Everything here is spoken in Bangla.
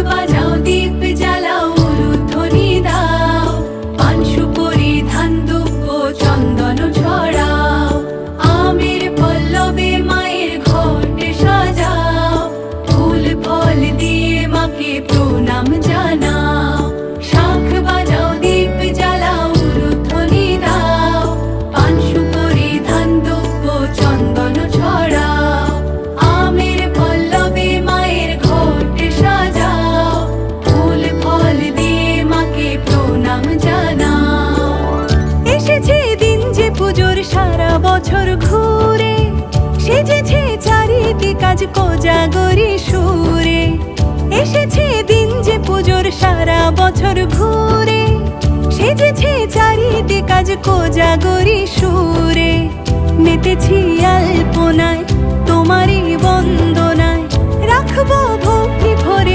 বাজাও দীপ জ্বালাও উলুধ্বনি দাও, পান সুপুরি ধান দুব্য চন্দন ছড়াও, আমের পল্লবে মায়ের ঘট সাজাও, ফুল ফল দিয়ে মাকে প্রণাম জানাও। শাঁখ বাজাও দীপ জ্বালাও উলুধ্বনি দাও, পান সুপুরি ধান দুব্য চন্দন ছড়াও, আমের পল্লবে মায়ের ঘট সাজাও, ফুল ফল দিয়ে মাকে প্রণাম জানাও। এসেছে দিন যে পুজোর সারা বছর ঘুরে, সেজেছে চারিদিক আজ কোজাগরি সুরে। এসেছে দিন যে পুজোর সারা বছর ঘুরে, সেজেছে চারিদিক আজ কোজাগরি সুরে। মেতেছি আলপনায় তোমারই বন্দনায়, রাখবো ভক্তি